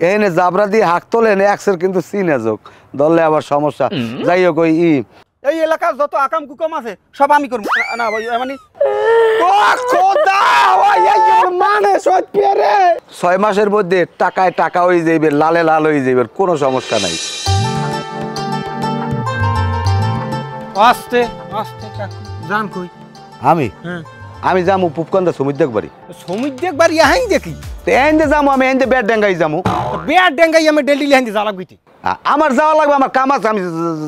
এনে জাবরা দিয়ে হাক তোলেন এক্সের কিন্তু সিনে যোগ ধরলে আবার সমস্যা। যাই হোক ওই এই এলাকার যত আকাম কুকাম আছে সব আমি করবো না ভাই মানে 6 মাসের মধ্যে টাকায় টাকা হয়ে যাইবে, লালে লাল হয়ে যাইবে, কোনো সমস্যা নাই। আস্তে আস্তে জান কই আমি যাবো পুপকন্দা সমুদ্র বাড়ি। সমুদ্র বাড়ি হাই দেখি এনে যাবো আমি, এনে বেড ডেঙ্গাই যাবো। বেড় ডেঙ্গাই আমি ডেলি হাইতে জ্বালা গুইতে আমার যাওয়া লাগবে, আমার কাম আছে, আমি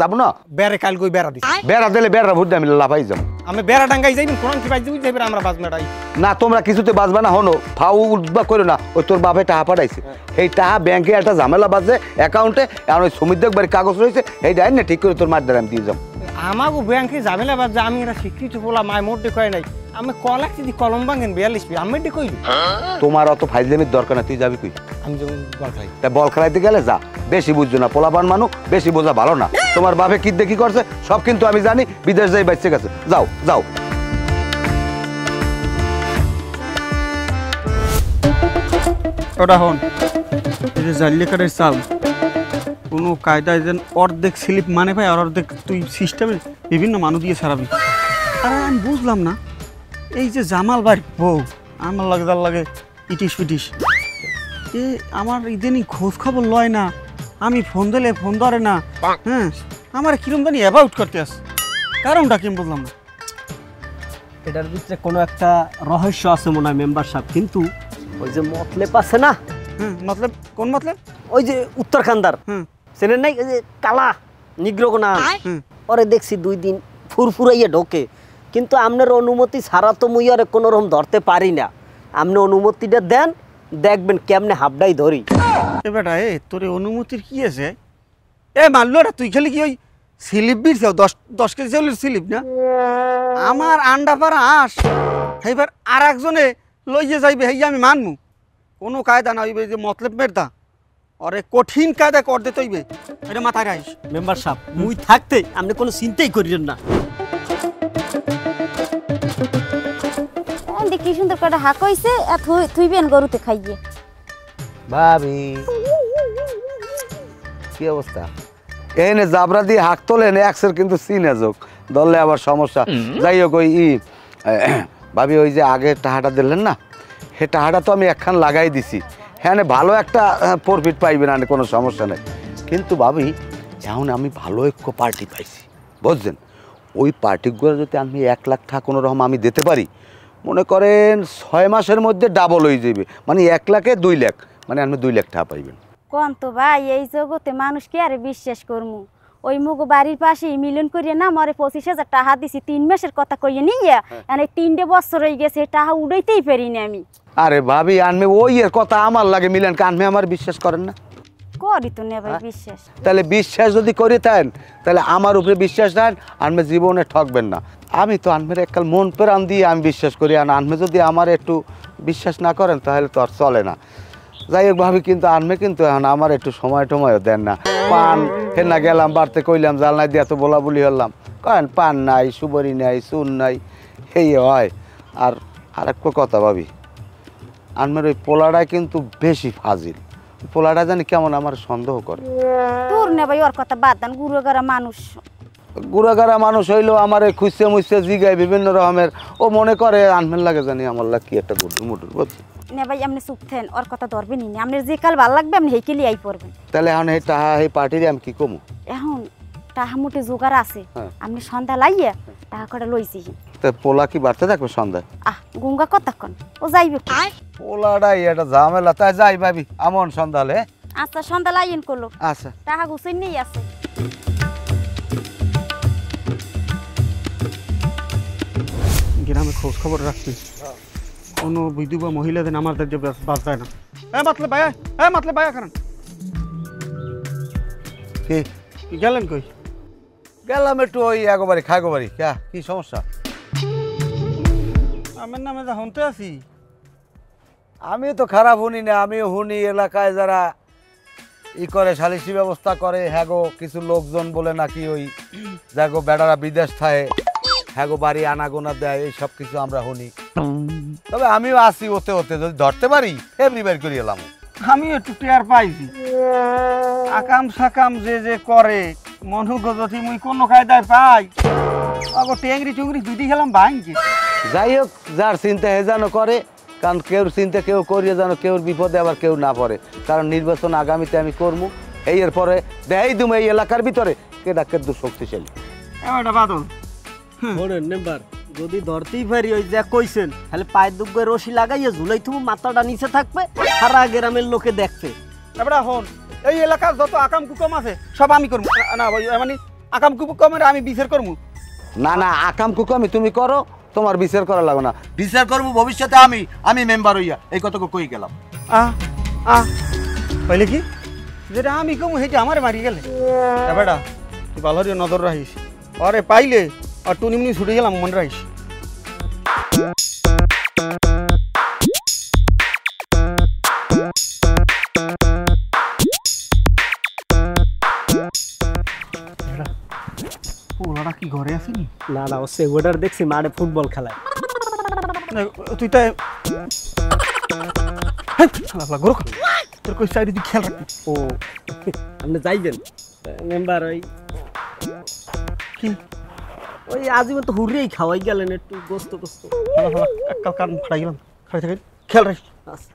যাবো না। বেড়ে কাল কই বেড়া দিছি বেড়া দিলে বেড়া ভুট আমি লাফাই যাবো। আমি বেড়া ডাঙ্গাই যাইবেন কোন কি বাইতে যাইবেন আমরা বাজনাটাই না তোমরা কিছুতে বাঁচবা না, হনো ফাউ উঠবা করো না। ওই তোর বাপে টাকা পাঠাইছে, এই টাকা ব্যাংকে একটা ঝামেলা বাজছে অ্যাকাউন্টে, এখন ওই সমুদ্র বাড়ির কাগজ রয়েছে, এই ডাইন না ঠিক করে তোর মার দ্বারা আমি দিয়ে যাবো। আমাকে ব্যাংকে ঝামেলা বাজছে, আমি এরা স্বীকৃতি বলা মায় মোটে কয় নাই। আমি কলাক যদি কলম ভাঙেন 42 পি আমি এটি কইলি তোমার অত ফাইজলামির দরকার না, তুই যাবি কই? আমি যেমন বল খাই তা বল খেলাইতে গেলে যা, বেশি বুঝছো না, পোলাপান মানুষ বেশি বোঝা ভালো না। তোমার বাপে কি দেখি করছে সব কিন্তু আমি জানি, বিদেশ যাই বাইচে গেছে। যাও যাও। ওটা হন এই যে জাল্লিকারের চাল কোনো কায়দায় যেন অর্ধেক স্লিপ মানে পাই আর অর্ধেক তুই সিস্টেমে বিভিন্ন মানুষ দিয়ে ছাড়াবি। আর আমি বুঝলাম না এই যে জামাল ভাই বউ আমার লাগে তার লাগে ইটিস পিটিস এ আমার ইদানিং খোঁজ খবর লয় না, আমি ফোন দিলে ফোন ধরে না। হ্যাঁ আমার কিরম জানি অ্যাবাউট করতে আস, কারণটা কি বুঝলাম না। এটার ভিতরে কোনো একটা রহস্য আছে মনে হয় মেম্বার সাহেব, কিন্তু ওই যে মতলেব আছে না, মতলব কোন মতলব? ওই যে উত্তরখান্দার চেনেন নাই, ওই যে কালা নিগ্রোগোনা ওরে দেখছি 2 দিন ফুরফুরাইয়া ঢোকে, কিন্তু আপনার অনুমতি ছাড়া তো মুই আর কোনো রকম ধরতে পারি না। আপনি অনুমতিটা দেন, দেখবেন কেমনে হাবডাই ধরি। এ বেটা এ তোর অনুমতির কি আছে? এ মানলো না তুই খালি কি ওই স্লিপ বিরছাও 10 কেজি চাউলের স্লিপ না? আমার আন্ডা পাড়া আস এইবার আর একজনে লইয়ে যাইবে হেই আমি মানমু, কোনো কায়দা না হইবে যে মতলব মেরদা অরে কঠিন কায়দা কর দিতে হইবে, এটা মাথায় রাখিস। মেম্বার সাহেব মুই থাকতে আপনি কোনো চিন্তাই করিলেন না। কি সুন্দর করে হাক হইছে, থুইবেন গরুতে খাইয়ে। ভাবি কি অবস্থা? এনে জাবরা দিয়ে হাক তোলেন এক্সের কিন্তু সিনে যোগ ধরলে আবার সমস্যা। যাই হোক ওই ভাবি ওই যে আগে টাকাটা দিলেন না, সে টাকাটা তো আমি একখান লাগাই দিছি, হ্যাঁ ভালো একটা প্রফিট পাইবেন, আর কোনো সমস্যা নেই। কিন্তু ভাবি এখন আমি ভালো একটা পার্টি পাইছি বুঝছেন, ওই পার্টিগুলো যদি আমি 1 লাখ টাকা কোনো রকম আমি দিতে পারি, মনে করেন 6 মাসের মধ্যে ডাবল হয়ে যাবে, মানে 1 লাখে 2 লাখ, মানে আপনি 2 লাখ টাকা পাইবেন। কোন তো ভাই এই জগতে মানুষ কি আরে বিশ্বাস করমু? ওই মুগো বাড়ির পাশে মিলন করিয়ে না মরে 25,000 টাকা দিছি, 3 মাসের কথা কইয়ে নিয়ে মানে 3 বছর হয়ে গেছে, টাকা উড়াইতেই পারি না আমি। আরে ভাবি আনমে ওই এর কথা আমার লাগে মিলেন, আনমে আমার বিশ্বাস করেন না? করি তো না ভাই বিশ্বাস। তাহলে বিশ্বাস যদি করি থাকেন তাহলে আমার উপরে বিশ্বাস রাখেন, আনমে জীবনে ঠকবেন না। আমি তো আনমের এককাল মন প্রাণ দিয়ে আমি বিশ্বাস করি, আর আনমে যদি আমার একটু বিশ্বাস না করেন তাহলে তো আর চলে না। যাই হোক ভাবি কিন্তু আনমে কিন্তু এখন আমার একটু সময় টময়ও দেন না। পান ফের না গেলাম বাড়তে কইলাম জালনায় দিয়ে এত বলা বলি হলাম, কয়েন পান নাই, সুবরি নাই, চুন নাই, এই হয়। আর আরেকটা কথা ভাবি, আনমের ওই পোলাটাই কিন্তু বেশি ফাজিল, পোলাটা জানি কেমন আমার সন্দেহ করে। তোর না ভাই ওর কথা বাদ দেন, গুড়াগাড়া মানুষ। গুড়াগাড়া মানুষ হইলেও আমার খুঁজতে মুছতে জিগায় বিভিন্ন রকমের, ও মনে করে আনমের লাগে জানি আমার লাগ কি একটা গুড্ডু মুডুর বুঝছি না ভাই। আপনি চুপ থাকেন, ওর কথা ধরবেন নি, আপনার যে কাল ভালো লাগবে আপনি হেইকেলি আই পড়বেন। তাহলে এখন এই টাহা এই পার্টিরে আমি কি কমু? এখন টাহা মুটে জোগাড় আছে, আপনি সন্ধ্যা লাইয়া টাকা করে লইছি। তা পোলা কি বাড়তে থাকবে সন্ধ্যায়? গুঙ্গা কতক্ষণ ও যাইবে? পোলাটাই এটা ঝামেলা, তাই যাই ভাবি আমন সন্ধ্যালে। আচ্ছা সন্ধ্যা লাইন করলো, আচ্ছা টাকা গুছাই নেই আছে। গ্রামে খোঁজ খবর রাখছি, কোনো বিধবা মহিলাদের আমাদের যে বাস দেয় না। মাতলে ভাইয়া, মাতলে ভাইয়া কারণ কি গেলেন কই? গেলাম একটু ওই একবারে খাগোবাড়ি। কি সমস্যা? আমার নামে যা শুনতে আছি। আমি তো খারাপ শুনি না, আমিও শুনি এলাকায় যারা করে সালিসি ব্যবস্থা করে, হ্যাগো কিছু লোকজন বলে নাকি ওই যাগো বেড়ারা বিদেশ থাকে, হ্যাগো বাড়ি আনাগোনা দেয়, এই সব কিছু আমরা শুনি। তবে আমিও আসি ওতে ওতে, যদি ধরতে পারি এমনি বের করে এলাম। আমি একটু টেয়ার পাইছি আকাম সাকাম যে যে করে মনুগতি মুই কোন কায়দায় পাই আগো টেংরি টুংরি দুটি খেলাম ভাঙছে। যাই হোক, যার চিন্তা হে যেন করে, কারণ কেউর চিন্তা কেউ করিয়ে যেন কেউর বিপদে আবার কেউ না পড়ে। কারণ নির্বাচন আগামীতে আমি করবো, এর পরে দেখাই তুমি এই এলাকার ভিতরে কেডা কেদু শক্তিশালী। এটা বাদল শোনেন মেম্বার, যদি ধরতেই পারি ওই যা কইছেন তাহলে পায়ের দুব্বে রশি লাগাইয়া ঝুলাই তুমি মাথাটা নিচে থাকবে, সারা গ্রামের লোকে দেখবে। এবার হন, এই এলাকার যত আকাম কুকম আছে সব আমি করবো। না ভাই, মানে আকাম কুকমের আমি বিচার করবো। না না, আকাম কুকামি তুমি করো, তোমার বিচার করা লাগবে না। বিচার করবো ভবিষ্যতে আমি মেম্বার হইয়া, এই কথা কই গেলাম। পাইলে কি যেটা আমি কম সেটা আমার মারি গেলে। বেটা তুই ভালো নজর রাখিস, আরে পাইলে আর টুনিমনি ছুটে গেলাম মনে রাখিস। ওরা কি ঘরে আসেনি? না না, ও সেগুয়াটার দেখছি মাঠে ফুটবল খেলায়। তুই তাই তোর কই সাইডে তুই খেয়াল রাখবি। ও আপনি যাইবেন মেম্বার? ওই কি ওই আজীবন তো হুরেই খাওয়াই গেলেন, একটু গোস্ত গোস্ত কাল কান ফাটাই গেলাম, খাই থাকে খেয়াল রাখিস। আচ্ছা।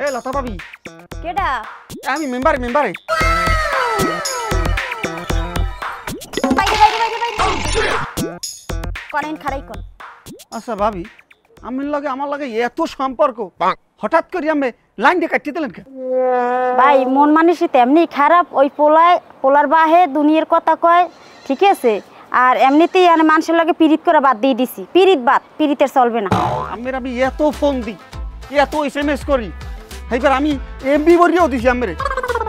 এ লতা পাবি, কেডা? আমি মেম্বারে বাইরে বাইরে বাইরে বাইরে করেন খারাই কোন। আচ্ছা ভাবি, আমার লাগে এত সম্পর্ক, হঠাৎ করে আমি লাইন দিয়ে কাটিয়ে দিলেন কেন? ভাই মন মানুষ তেমনি খারাপ, ওই পোলার বাহে দুনিয়ার কথা কয়, ঠিক আছে? আর এমনিতেই মানুষের লাগে পিরিত করে বাদ দিয়ে দিছি, পিরিতের চলবে না। আমি এত ফোন দিই, এত SMS করি, এইবার আমি এমবি বলিও দিছি আমি।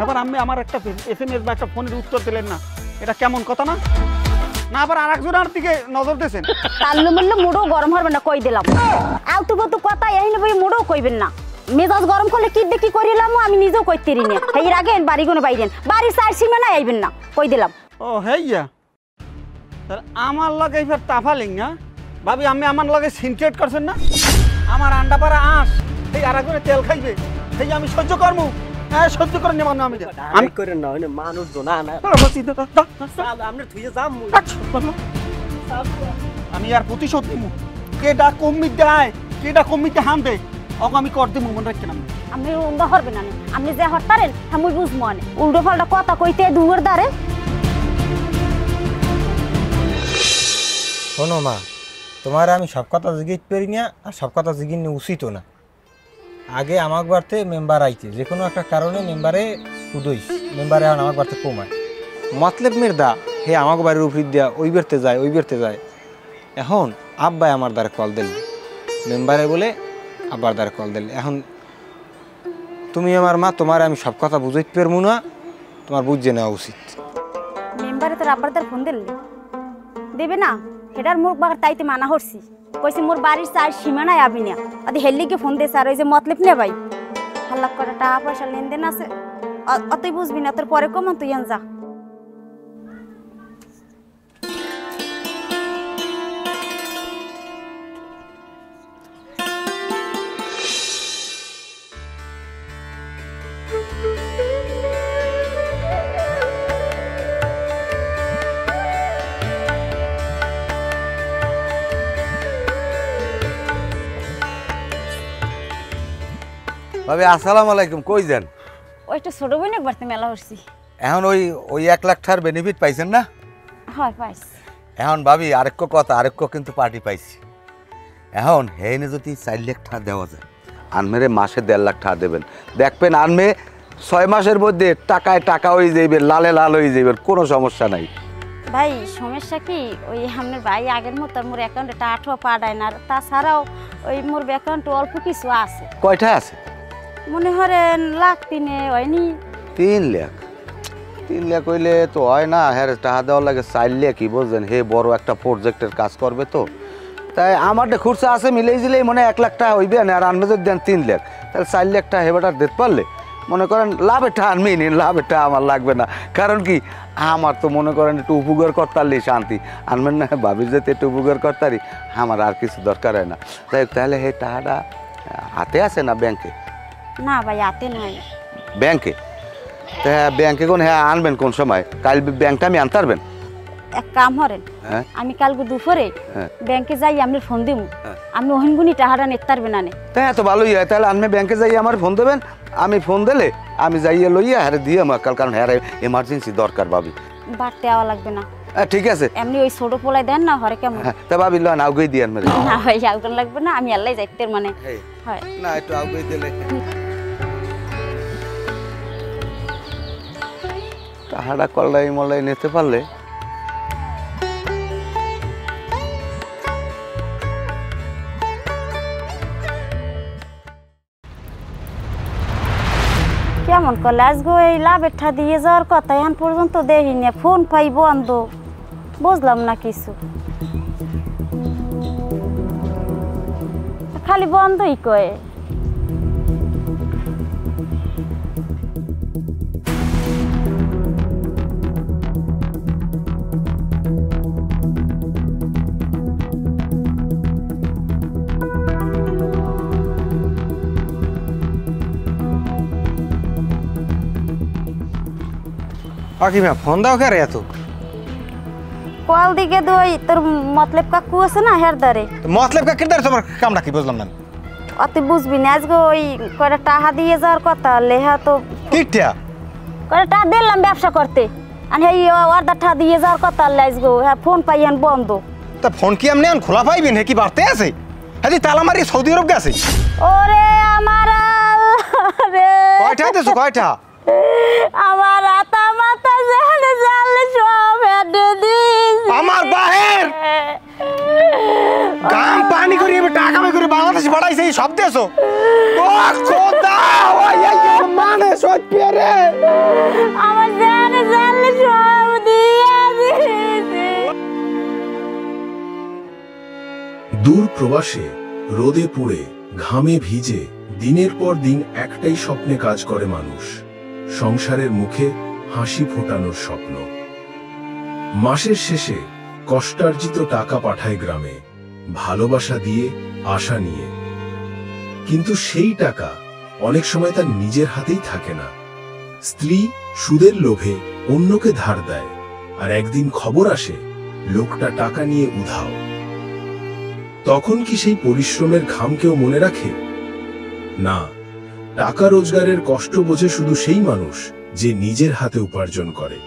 এবার আমি আমার একটা SMS বা একটা ফোনের উত্তর দিলেন না, এটা কেমন কথা না? না আবার আরেকজনের দিকে নজর দিয়েছেন। তাল্লু মূল্য মুডও গরম হবে না, কই দিলাম। আলতু বলতু কথা এই বই মুডও কইবেন না। মেজাজ গরম করলে কি দেখি করিলাম, আমি নিজেও কইতে রি না। এর আগে বাড়ি গুনে বাইরেন, বাড়ির চার সীমানা আইবেন না, কই দিলাম। ও হেইয়া, তাহলে আমার লাগে এবার তাফালিং না ভাবি, আমার লাগে সিনক্রেট করছেন না? আমার আন্ডা পাড়া আঁশ এই আরেকজনে তেল খাইবে, সেই আমি সহ্য করবো? হ্যাঁ সহ্য করে নেব না। আমি করেন না, ওই মানুষ জোনা না আপনি থুয়ে যাম। আমি আর প্রতিশোধ নিব। কেডা কমিট দেয়, কেডা কমিতে হান দেয়, ওকে আমি কর দিব, মনে রাখেন। আপনি উন্দা হরবেন না, আপনি যে হরতারেন আমি বুঝবো না। উল্টো পাল্টা কথা কইতে দুয়ার দ্বারে। শোনো মা, তোমার আমি সব কথা জিজ্ঞেস পারি না, আর সব কথা জিজ্ঞেস উচিত না। আগে আমার বাড়িতে মেম্বার আইছে, যে কোনো একটা কারণে মেম্বারে উদইস, মেম্বারে এখন আমার বাড়িতে কমায় মতলব মেরদা, হে আমাকে বাড়ির উপর দিয়া ওই বেরতে যায়। এখন আব্বাই আমার দ্বারা কল দিল, মেম্বারে বলে আব্বার দ্বারা কল দিল। এখন তুমি আমার মা, তোমার আমি সব কথা বুঝাইতে পারবো না, তোমার বুঝে নেওয়া উচিত। মেম্বারে তোর আব্বার দ্বার ফোন দেবে না, হেটার মোর বাগার তাইতে মানা হরছি। কইছে মোর বাড়ির চার সীমানায় আবি না, আদি হেললিকে ফোন দিয়েছে। আর ওই যে মতলব নে ভাই, হাল্লা করে টাকা পয়সা লেনদেন আছে, অতই বুঝবি না, তোর পরে কমান তুই যা। ভাবি আসসালামু আলাইকুম, কই যান? ওই একটা ছোট বোন একবার মেলা হরছি। এখন ওই 1 লাখ টাকার বেনিফিট পাইছেন না? হয় পাইছি। এখন ভাবি আরেকটা কথা, কিন্তু পার্টি পাইছি। এখন হেনে যদি 4 লাখ টাকা দেওয়া যায়, আনমেরে মাসে 1.5 লাখ টাকা দেবেন, দেখবেন আনমে 6 মাসের মধ্যে টাকায় টাকা হয়ে যাইবে, লালে লাল হয়ে যাইবে, কোনো সমস্যা নাই। ভাই সমস্যা কি, ওই আপনার ভাই আগের মতো মোর অ্যাকাউন্টে টাকা পাঠায় না, আর তাছাড়াও ওই মোর অ্যাকাউন্টে অল্প কিছু আছে। কয়টা আছে? মনে করেন 1 লাখ 3 হয়নি। 3 লাখ? 3 লাখ হইলে তো হয় না, হ্যাঁ টাকা দেওয়ার লাগে 4 লাখ। কি বলছেন, হে বড় একটা প্রজেক্টের কাজ করবে তো, তাই আমার খুরসা আছে মিলেই দিলেই মনে 1 লাখ টাকা হইবে না। আর আনবে যদি দেন 3 লাখ, তাহলে 4 লাখ টাকা হেবাটার দিতে পারলে মনে করেন লাভেরটা আনবেই নিন, লাভেরটা আমার লাগবে না। কারণ কি আমার তো মনে করেন একটু উপকার করতারলি শান্তি, আনবেন না ভাবির যাতে একটু উপকার করতারি, আমার আর কিছু দরকার হয় না। তাই তাহলে হে টাকাটা হাতে আছে না ব্যাংকে? না ভাই হাতে নাই। ব্যাংকে? তা ব্যাংকে কোন হ্যাঁ আনবেন কোন সময়? কাল ব্যাংকটা আমি আনতে পারবেন? এক কাম করেন, হ্যাঁ আমি কালকে দুপুরে হ্যাঁ। ব্যাংকে যাই আমি ফোন দিব, হ্যাঁ। আমি ওহিনগুনি টাকাটা নিতে পারবে না নে। তা এত ভালোই হয়, তাহলে আপনি ব্যাংকে যাই আমার ফোন দেবেন, আমি ফোন দিলে আমি যাইয়ে লইয়া হ্যাঁ দিয়ে আমার কাল, কারণ হ্যাঁ এমার্জেন্সি দরকার ভাবি। বাড়তে আওয়া লাগবে না, ঠিক আছে। এমনি ওই ছোট পোলাই দেন না হরে কেমন? হ্যাঁ তা ভাবি লন আউগেই দিয়ে আনবেন। না ভাই আলগন লাগবে না, আমি আল্লাহ যাইতে মানে হয় না একটু আউগেই দিলে টাহাড়া কল্লাই মল্লাই নিতে পারলে কেমন করলে আজগো এই লাভেরটা দিয়ে যাওয়ার কথা এখন পর্যন্ত দেখিনি, ফোন পাই বন্ধ, বুঝলাম না কিছু, খালি বন্ধই কয়ে। কাকিমা ফোন দাও কে রে এত? কল দিকে দই তোর মতলব কাকু আছে না হের দারে। মতলব কাকির দ্বারা তোমার কামটা কি বুঝলাম না। তুই বুঝবি না আজকে ওই কয়টা টাকা দিয়ে যাওয়ার কথা, লেহা তো কিটা কয়টা টাকা দিলাম ব্যবসা করতে, আর এই অর্ডারটা দিয়ে যাওয়ার কথা আজকে, হ্যাঁ ফোন পাই আন বন্ধ। তা ফোন কি আমনে আন খোলা পাইবেন হে কি বাড়তে আছে? হ্যাঁ তালা মারি সৌদি আরব গেছে। ওরে আমার রে, কয়টা দেছো কয়টা? আমার আতা মাথা জানে জানলে সব হেঁটে দিস। আমার বাহের গাম পানি করে টাকা কামাই করে বাংলাদেশে পাঠাইছে এই সব দেশো। ও খোদা ওই মানে সত্যি রে, আমার জানে জানলে সব দিয়ে দিস। দূর প্রবাসে রোদে পুড়ে ঘামে ভিজে দিনের পর দিন একটাই স্বপ্নে কাজ করে মানুষ, সংসারের মুখে হাসি ফোটানোর স্বপ্ন। মাসের শেষে কষ্টার্জিত টাকা পাঠায় গ্রামে, ভালোবাসা দিয়ে আশা নিয়ে। কিন্তু সেই টাকা অনেক সময় তার নিজের হাতেই থাকে না। স্ত্রী সুদের লোভে অন্যকে ধার দেয়, আর একদিন খবর আসে লোকটা টাকা নিয়ে উধাও। তখন কি সেই পরিশ্রমের ঘাম কেউ মনে রাখে? না, টাকা রোজগারের কষ্ট বোঝে শুধু সেই মানুষ যে নিজের হাতে উপার্জন করে।